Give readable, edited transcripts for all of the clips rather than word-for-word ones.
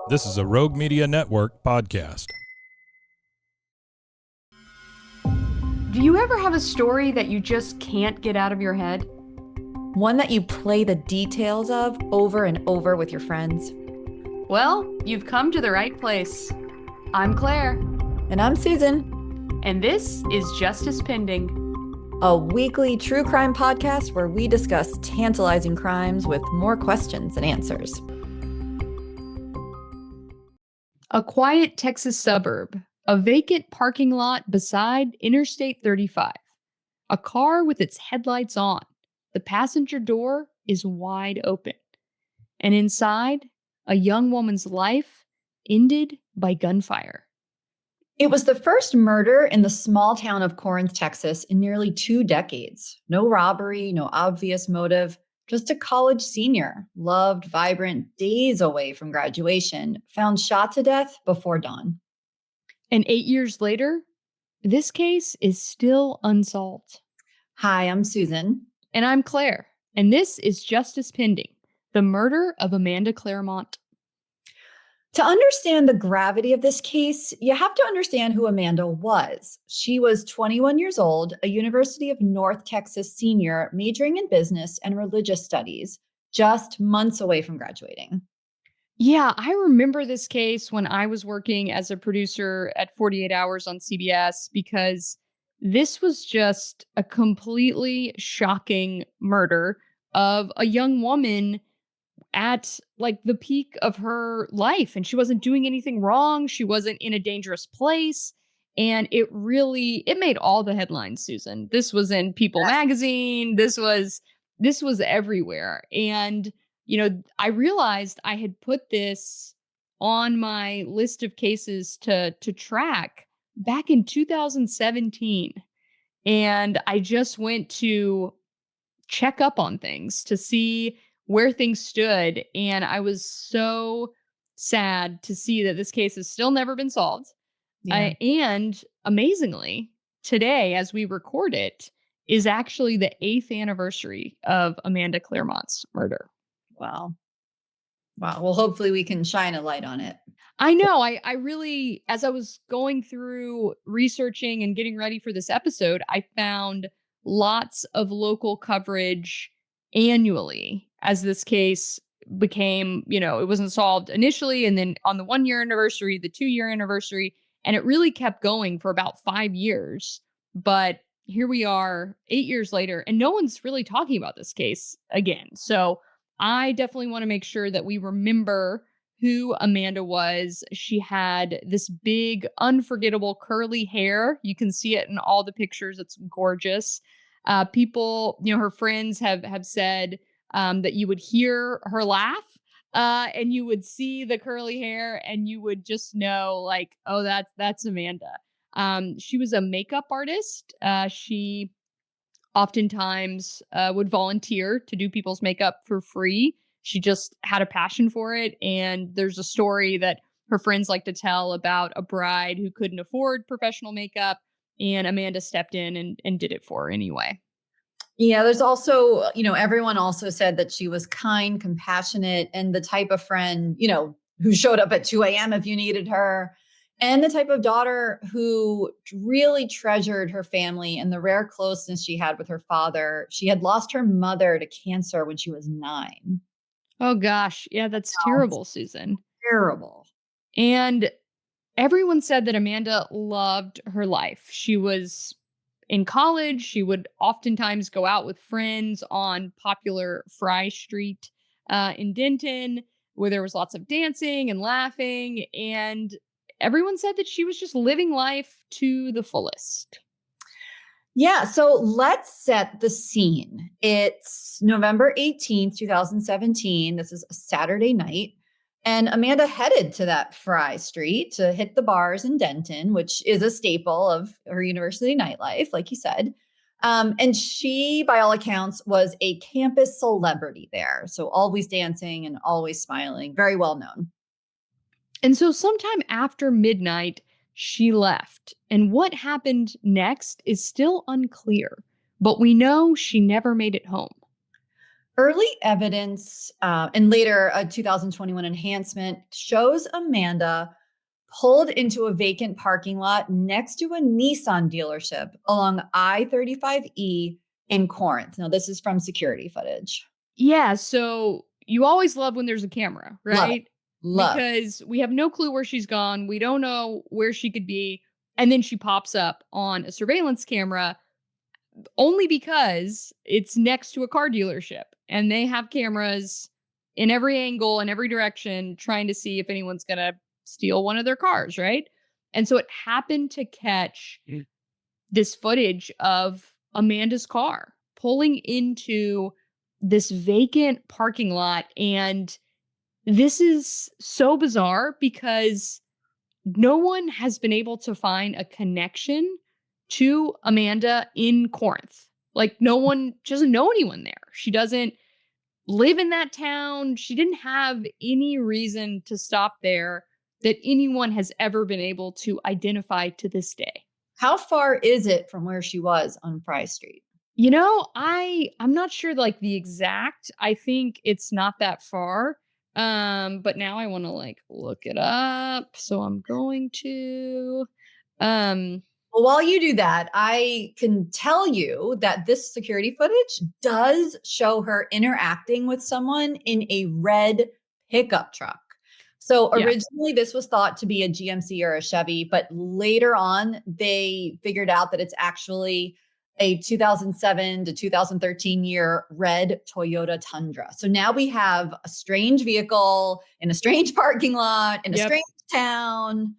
This is a Rogue Media Network podcast. Do you ever have a story that you just can't get out of your head? One that you play the details of over and over with your friends? Well, you've come to the right place. I'm Claire. And I'm Susan. And this is Justice Pending, a weekly true crime podcast where we discuss tantalizing crimes with more questions than answers. A quiet Texas suburb, a vacant parking lot beside Interstate 35. A car with its headlights on. The passenger door is wide open. And inside, a young woman's life ended by gunfire. It was the first murder in the small town of Corinth, Texas in nearly 2 decades. No robbery, no obvious motive. Just a college senior, loved, vibrant, days away from graduation, found shot to death before dawn. And 8 years later, this case is still unsolved. Hi, I'm Susan. And I'm Claire. And this is Justice Pending, the murder of Amanda Clairmont. To understand the gravity of this case, you have to understand who Amanda was. She was 21 years old, a University of North Texas senior, majoring in business and religious studies, just months away from graduating. Yeah, I remember this case when I was working as a producer at 48 Hours on CBS, because this was just a completely shocking murder of a young woman at like the peak of her life, and she wasn't doing anything wrong. She wasn't in a dangerous place. And it made all the headlines, Susan. This was in People magazine. This was everywhere. And, I realized I had put this on my list of cases to track back in 2017. And I just went to check up on things to see where things stood. And I was so sad to see that this case has still never been solved. Yeah. And amazingly, today, as we record it, is actually the 8th anniversary of Amanda Clairmont's murder. Wow. Well, hopefully we can shine a light on it. I know. I really, as I was going through researching and getting ready for this episode, I found lots of local coverage annually as this case became, it wasn't solved initially. And then on the 1-year anniversary, the 2-year anniversary, and it really kept going for about 5 years. But here we are 8 years later, and no one's really talking about this case again. So I definitely want to make sure that we remember who Amanda was. She had this big, unforgettable curly hair. You can see it in all the pictures. It's gorgeous. People, her friends have said that you would hear her laugh and you would see the curly hair and you would just know like, oh, that's Amanda. She was a makeup artist. She oftentimes would volunteer to do people's makeup for free. She just had a passion for it. And there's a story that her friends like to tell about a bride who couldn't afford professional makeup, and Amanda stepped in and did it for her anyway. Yeah, there's also, everyone also said that she was kind, compassionate, and the type of friend, who showed up at 2 a.m. if you needed her, and the type of daughter who really treasured her family and the rare closeness she had with her father. She had lost her mother to cancer when she was 9. Oh, gosh. Yeah, that's terrible, Susan. Terrible. And everyone said that Amanda loved her life. She was in college. She would oftentimes go out with friends on popular Fry Street in Denton, where there was lots of dancing and laughing. And everyone said that she was just living life to the fullest. Yeah, so let's set the scene. It's November 18th, 2017. This is a Saturday night. And Amanda headed to that Fry Street to hit the bars in Denton, which is a staple of her university nightlife, like you said. And she, by all accounts, was a campus celebrity there. So always dancing and always smiling, very well known. And so sometime after midnight, she left. And what happened next is still unclear, but we know she never made it home. Early evidence and later a 2021 enhancement shows Amanda pulled into a vacant parking lot next to a Nissan dealership along I-35E in Corinth. Now, this is from security footage. Yeah, so you always love when there's a camera, Love it. right? Love. Because we have no clue where she's gone. We don't know where she could be. And then she pops up on a surveillance camera only because it's next to a car dealership and they have cameras in every angle in every direction trying to see if anyone's going to steal one of their cars, right? And so it happened to catch this footage of Amanda's car pulling into this vacant parking lot. And this is so bizarre because no one has been able to find a connection to Amanda in Corinth. Like, no one, she doesn't know anyone there. She doesn't live in that town. She didn't have any reason to stop there that anyone has ever been able to identify to this day. How far is it from where she was on Fry Street? You know, I'm not sure like the exact. I think it's not that far. But now I want to like look it up. So I'm going to um Well, while you do that, I can tell you that this security footage does show her interacting with someone in a red pickup truck. So yeah. originally this was thought to be a GMC or a Chevy, but later on they figured out that it's actually a 2007 to 2013 year red Toyota Tundra. So now we have a strange vehicle in a strange parking lot in a Yep. strange town.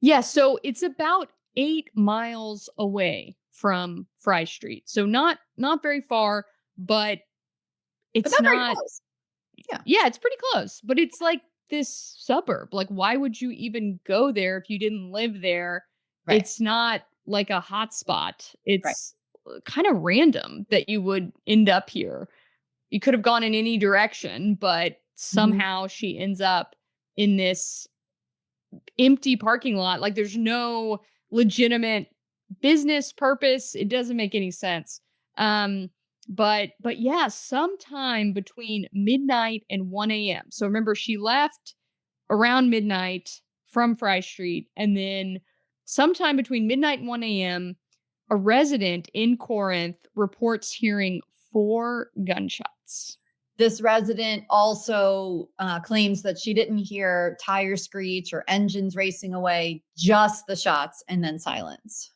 Yeah, so it's about 8 miles away from Fry Street. So not very far, but But it's not very not. close. Yeah. Yeah, it's pretty close, but it's like this suburb. Like, why would you even go there if you didn't live there? Right. It's not like a hot spot. Right. It's kind of random that you would end up here. You could have gone in any direction, but Mhm. somehow she ends up in this empty parking lot. Like, there's no legitimate business purpose. It doesn't make any sense. But yeah, sometime between midnight and 1 a.m. So remember, she left around midnight from Fry Street, and then sometime between midnight and 1 a.m., a resident in Corinth reports hearing 4 gunshots. This resident also claims that she didn't hear tires screech or engines racing away, just the shots and then silence.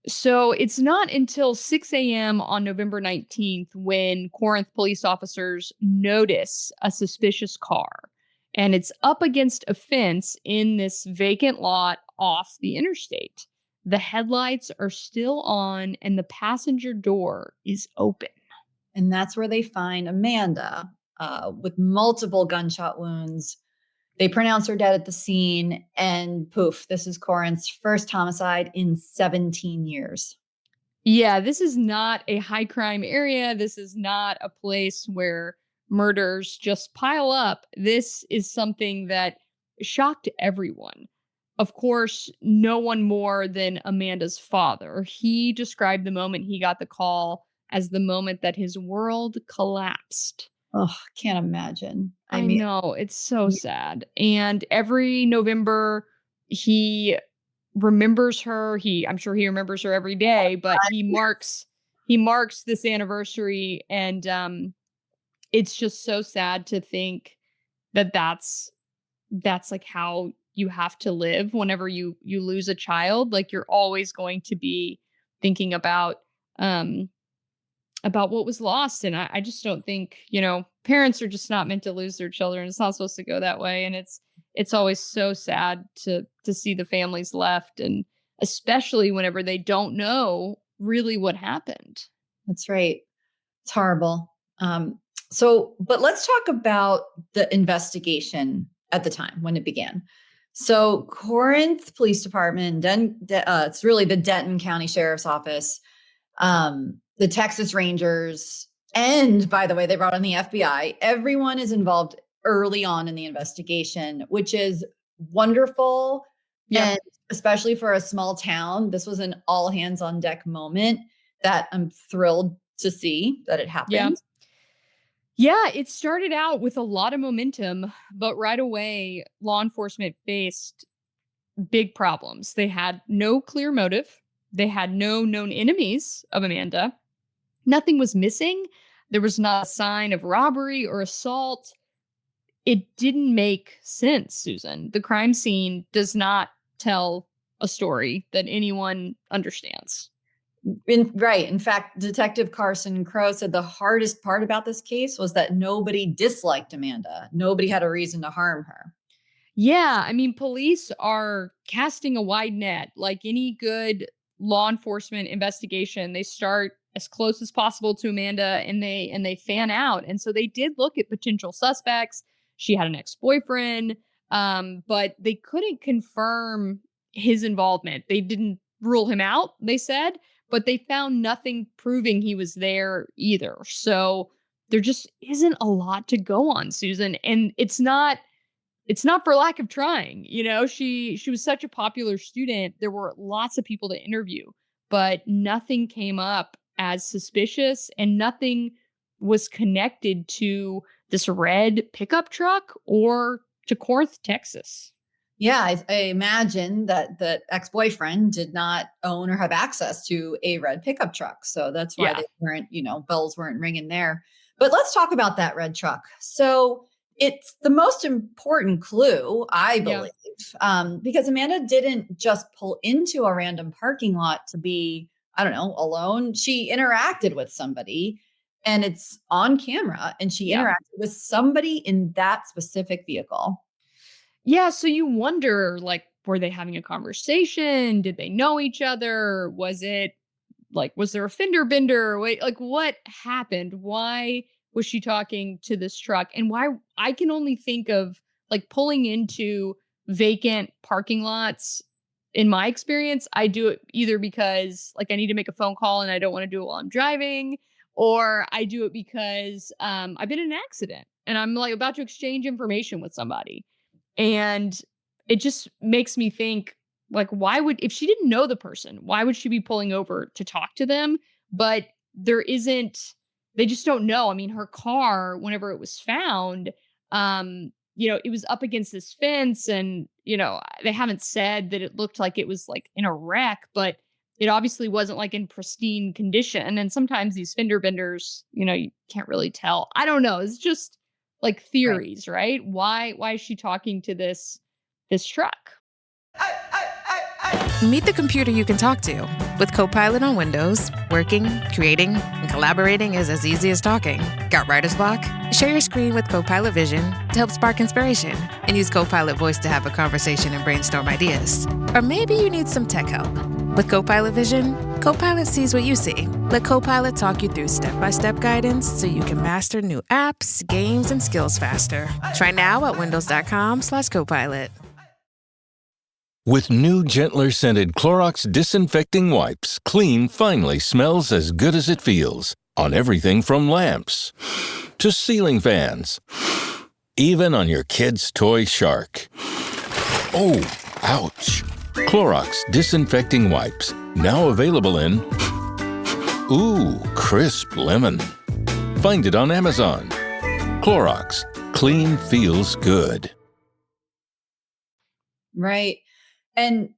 So it's not until 6 a.m. on November 19th when Corinth police officers notice a suspicious car. And it's up against a fence in this vacant lot off the interstate. The headlights are still on and the passenger door is open. And that's where they find Amanda with multiple gunshot wounds. They pronounce her dead at the scene, and poof, this is Corinth's first homicide in 17 years. Yeah, this is not a high crime area. This is not a place where murders just pile up. This is something that shocked everyone. Of course, no one more than Amanda's father. He described the moment he got the call as the moment that his world collapsed. Oh, can't imagine. I know, it's so sad. And every November, he remembers her. I'm sure he remembers her every day, but he marks this anniversary, and it's just so sad to think that that's like how you have to live whenever you lose a child. Like, you're always going to be thinking um about what was lost. And I just don't think, parents are just not meant to lose their children. It's not supposed to go that way. And it's always so sad to see the families left, and especially whenever they don't know really what happened. That's right. It's horrible. But let's talk about the investigation at the time when it began. So Corinth Police Department, it's really the Denton County Sheriff's Office, the Texas Rangers, and by the way, they brought in the FBI. Everyone is involved early on in the investigation, which is wonderful. Yep. And especially for a small town, this was an all hands on deck moment that I'm thrilled to see that it Yeah. happened. Yeah, it started out with a lot of momentum, but right away, law enforcement faced big problems. They had no clear motive. They had no known enemies of Amanda. Nothing was missing. There was not a sign of robbery or assault. It didn't make sense, Susan. The crime scene does not tell a story that anyone understands. Right. In fact, Detective Carson Crowe said the hardest part about this case was that nobody disliked Amanda. Nobody had a reason to harm her. Yeah, I mean, police are casting a wide net. Like any good law enforcement investigation, they start as close as possible to Amanda and they fan out. And so they did look at potential suspects. She had an ex-boyfriend, but they couldn't confirm his involvement. They didn't rule him out, they said, but they found nothing proving he was there either. So there just isn't a lot to go on, Susan. And it's not for lack of trying. She was such a popular student. There were lots of people to interview, but nothing came up as suspicious and nothing was connected to this red pickup truck or to Corinth, Texas. Yeah, I imagine that the ex-boyfriend did not own or have access to a red pickup truck. So that's why Yeah. they weren't, bells weren't ringing there. But let's talk about that red truck. So it's the most important clue, I Yeah. believe, because Amanda didn't just pull into a random parking lot to be, I don't know, alone. She interacted with somebody and it's on camera, and she Yeah. interacted with somebody in that specific vehicle. Yeah, so you wonder, like, were they having a conversation? Did they know each other? Was there a fender bender? Wait, like what happened? Why was she talking to this truck? And why I can only think of like pulling into vacant parking lots. In my experience, I do it either because like I need to make a phone call and I don't want to do it while I'm driving, or I do it because I've been in an accident and I'm like about to exchange information with somebody. And it just makes me think, like, if she didn't know the person, why would she be pulling over to talk to them? But there isn't, they just don't know. I mean, her car, whenever it was found, it was up against this fence and, they haven't said that it looked like it was like in a wreck, but it obviously wasn't like in pristine condition. And sometimes these fender benders, you can't really tell. I don't know. It's just like Right. theories, right? Why is she talking to this truck? Meet the computer you can talk to. With Copilot on Windows, working, creating, and collaborating is as easy as talking. Got writer's block? Share your screen with Copilot Vision to help spark inspiration, and use Copilot Voice to have a conversation and brainstorm ideas. Or maybe you need some tech help. With Copilot Vision, Copilot sees what you see. Let Copilot talk you through step-by-step guidance so you can master new apps, games, and skills faster. Try now at windows.com/Copilot. With new, gentler scented Clorox disinfecting wipes, clean finally smells as good as it feels. On everything from lamps to ceiling fans. Even on your kid's toy shark. Oh, ouch. Clorox disinfecting wipes. Now available in crisp lemon. Find it on Amazon. Clorox. Clean feels good. Right. And,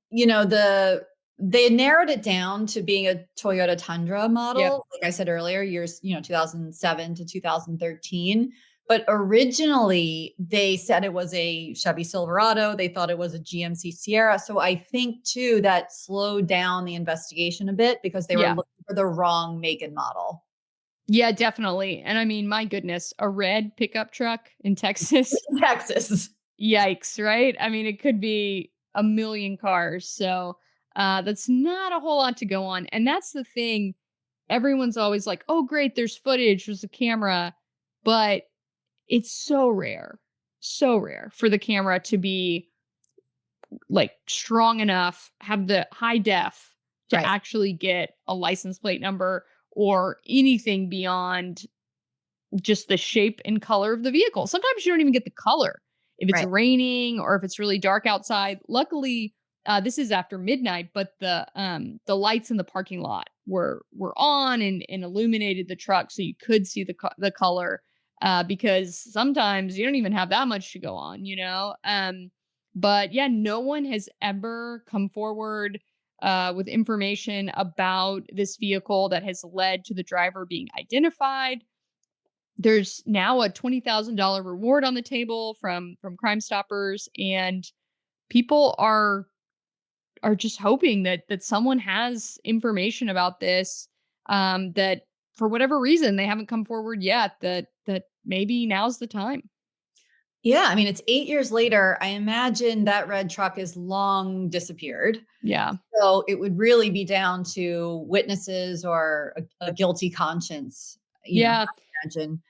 they narrowed it down to being a Toyota Tundra model. Yep. Like I said earlier, years, 2007 to 2013. But originally they said it was a Chevy Silverado. They thought it was a GMC Sierra. So I think too, that slowed down the investigation a bit because they were Yeah. looking for the wrong make and model. Yeah, definitely. And I mean, my goodness, a red pickup truck in Texas. Texas. Yikes, right? I mean, it could be a million cars. So that's not a whole lot to go on. And that's the thing. Everyone's always like, oh, great, there's footage, there's a camera. But it's so rare for the camera to be like strong enough, have the high def to Right. actually get a license plate number or anything beyond just the shape and color of the vehicle. Sometimes you don't even get the color if it's Right. raining or if it's really dark outside. Luckily, this is after midnight, but the lights in the parking lot were on and illuminated the truck so you could see the color, because sometimes you don't even have that much to go on, you know. But yeah, no one has ever come forward with information about this vehicle that has led to the driver being identified. There's now a $20,000 reward on the table from Crime Stoppers, and people are just hoping that someone has information about this, that for whatever reason they haven't come forward yet, that maybe now's the time. Yeah, I mean, it's 8 years later. I imagine that red truck is long disappeared. Yeah. So it would really be down to witnesses or a guilty conscience, Yeah. I imagine.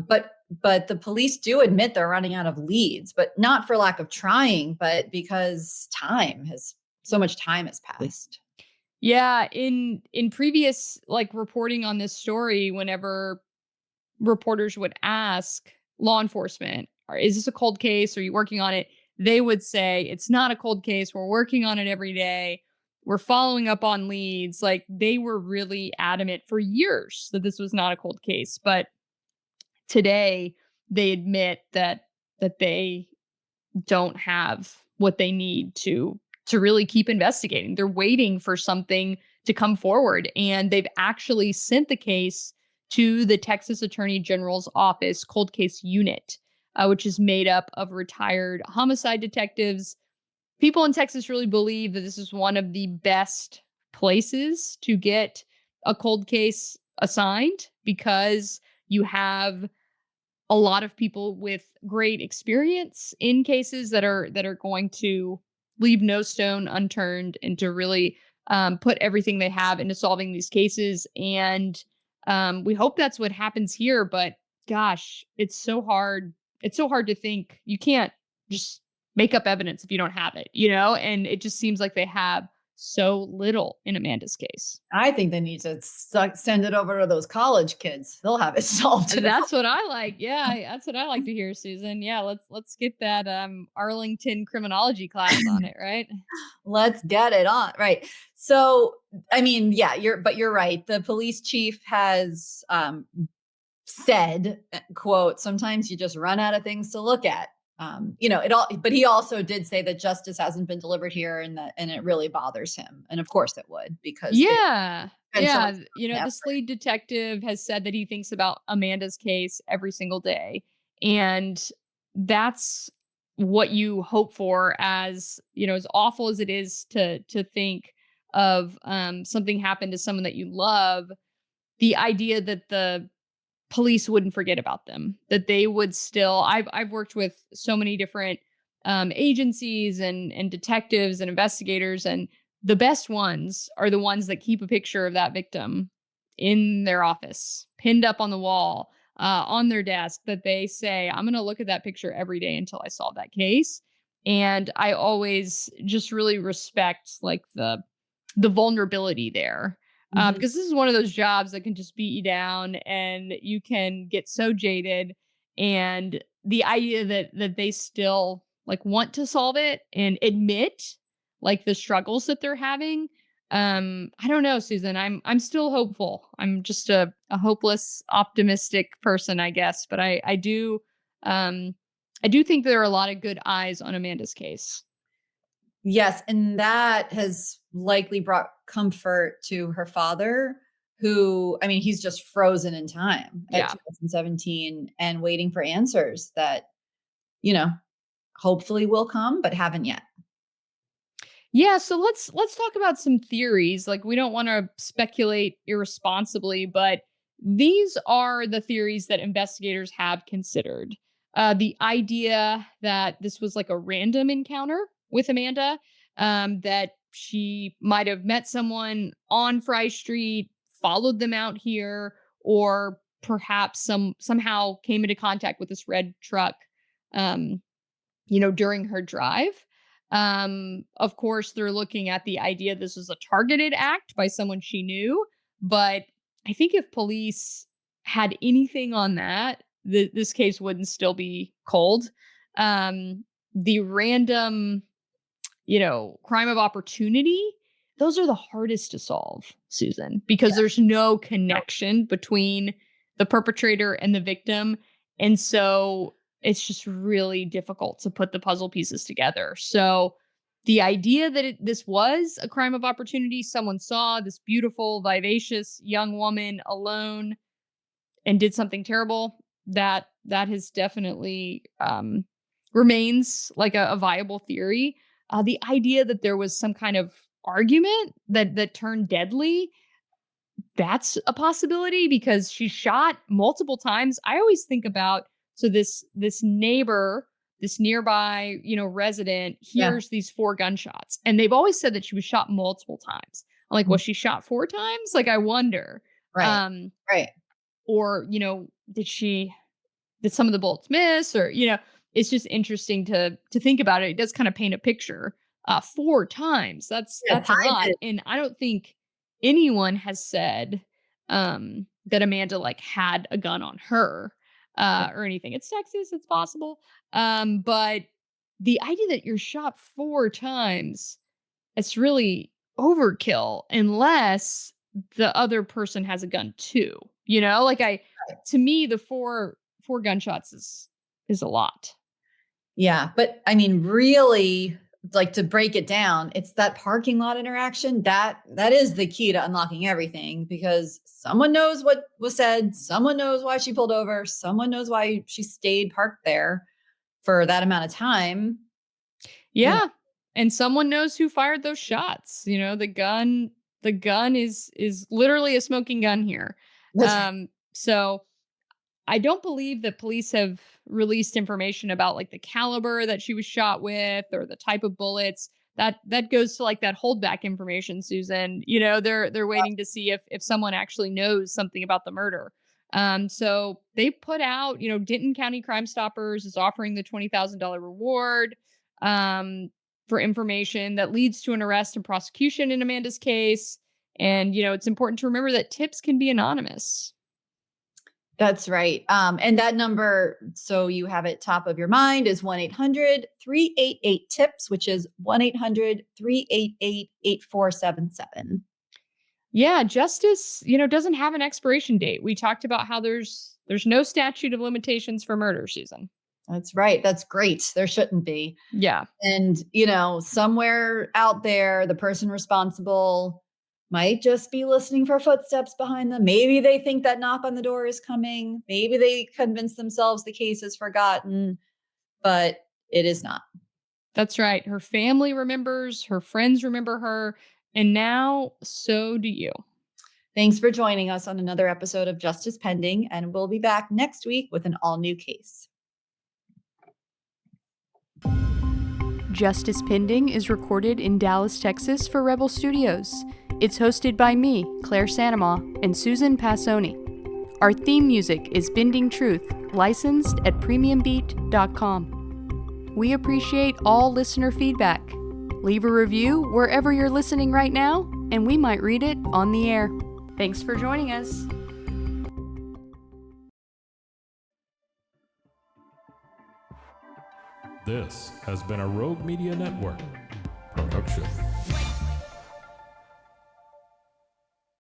But the police do admit they're running out of leads, but not for lack of trying, but because so much time has passed. Yeah, in previous like reporting on this story, whenever reporters would ask law enforcement, or is this a cold case? Are you working on it? They would say, it's not a cold case. We're working on it every day. We're following up on leads. Like they were really adamant for years that this was not a cold case. But today they admit that they don't have what they need to really keep investigating. They're waiting for something to come forward, and they've actually sent the case to the Texas Attorney General's office cold case unit, which is made up of retired homicide detectives. People in Texas really believe that this is one of the best places to get a cold case assigned because you have a lot of people with great experience in cases that are going to leave no stone unturned and to really put everything they have into solving these cases. And we hope that's what happens here. But gosh, it's so hard. It's so hard to think you can't just make up evidence if you don't have it, you know? And it just seems like they have so little in Amanda's case. I think they need to send it over to those college kids. They'll have it solved. That's what I like. Yeah, that's what I like to hear, Susan. Yeah, let's get that Arlington criminology class on it, right? Let's get it on. Right. So, I mean, yeah, you're right. The police chief has said, quote, sometimes you just run out of things to look at. But he also did say that justice hasn't been delivered here and it really bothers him. And of course it would, because Yeah. and so Yeah. much This lead detective has said that he thinks about Amanda's case every single day. And that's what you hope for, as, as awful as it is to think of something happened to someone that you love. The idea that the police wouldn't forget about them, that they would still. I've worked with so many different agencies and detectives and investigators, and the best ones are the ones that keep a picture of that victim in their office, pinned up on the wall, on their desk, that they say, I'm going to look at that picture every day until I solve that case. And I always just really respect like the vulnerability there. Mhm. Because this is one of those jobs that can just beat you down and you can get so jaded. And the idea that they still like want to solve it and admit like the struggles that they're having. I don't know, Susan. I'm still hopeful. I'm just a hopeless, optimistic person, I guess. But I do think there are a lot of good eyes on Amanda's case. Yes, and that has likely brought comfort to her father, who, I mean, he's just frozen in time at Yeah. 2017 and waiting for answers that, you know, hopefully will come, but haven't yet. Yeah, so let's talk about some theories. Like we don't want to speculate irresponsibly, but these are the theories that investigators have considered. The idea that this was like a random encounter with Amanda, that she might have met someone on Fry Street, followed them out here, or perhaps somehow came into contact with this red truck, um, during her drive. Of course, they're looking at the idea this was a targeted act by someone she knew. But I think if police had anything on that, this case wouldn't still be cold. The random, crime of opportunity, those are the hardest to solve, Susan, because there's no connection between the perpetrator and the victim. And so it's just really difficult to put the puzzle pieces together. So the idea that this was a crime of opportunity, someone saw this beautiful, vivacious young woman alone and did something terrible, that has definitely remains like a viable theory. The idea that there was some kind of argument that turned deadly, that's a possibility because she shot multiple times. I always think about, so this neighbor, this nearby, resident Yeah. hears these 4 gunshots, and they've always said that she was shot multiple times. I'm like, was she shot 4 times? Like, I wonder. Right. Right. Or, did some of the bullets miss? Or, it's just interesting to think about it. It does kind of paint a picture. 4 times. That's Yeah, a lot. And I don't think anyone has said that Amanda had a gun on her or anything. It's Texas, it's possible. But the idea that you're shot 4 times, it's really overkill unless the other person has a gun too. To me, the four gunshots is a lot. Yeah, but I mean, really, like, to break it down, it's that parking lot interaction that is the key to unlocking everything, because someone knows what was said, someone knows why she pulled over, someone knows why she stayed parked there for that amount of time. Yeah. And someone knows who fired those shots. The gun is literally a smoking gun here. So I don't believe that police have released information about the caliber that she was shot with or the type of bullets. That goes to that holdback information, Susan. They're waiting to see if someone actually knows something about the murder. So they put out, Denton County Crime Stoppers is offering the $20,000 reward for information that leads to an arrest and prosecution in Amanda's case. And, it's important to remember that tips can be anonymous. That's right. And that number, so you have it top of your mind, is 1-800-388-TIPS, which is 1-800-388-8477. Yeah, justice, doesn't have an expiration date. We talked about how there's no statute of limitations for murder, Susan. That's right. That's great. There shouldn't be. Yeah. And, somewhere out there, the person responsible might just be listening for footsteps behind them. Maybe they think that knock on the door is coming. Maybe they convince themselves the case is forgotten, but it is not. That's right. Her family remembers, her friends remember her, and now so do you. Thanks for joining us on another episode of Justice Pending, and we'll be back next week with an all-new case. Justice Pending is recorded in Dallas, Texas for Rebel Studios. It's hosted by me, Claire Sanamaw, and Susan Passoni. Our theme music is Bending Truth, licensed at premiumbeat.com. We appreciate all listener feedback. Leave a review wherever you're listening right now, and we might read it on the air. Thanks for joining us. This has been a Rogue Media Network production.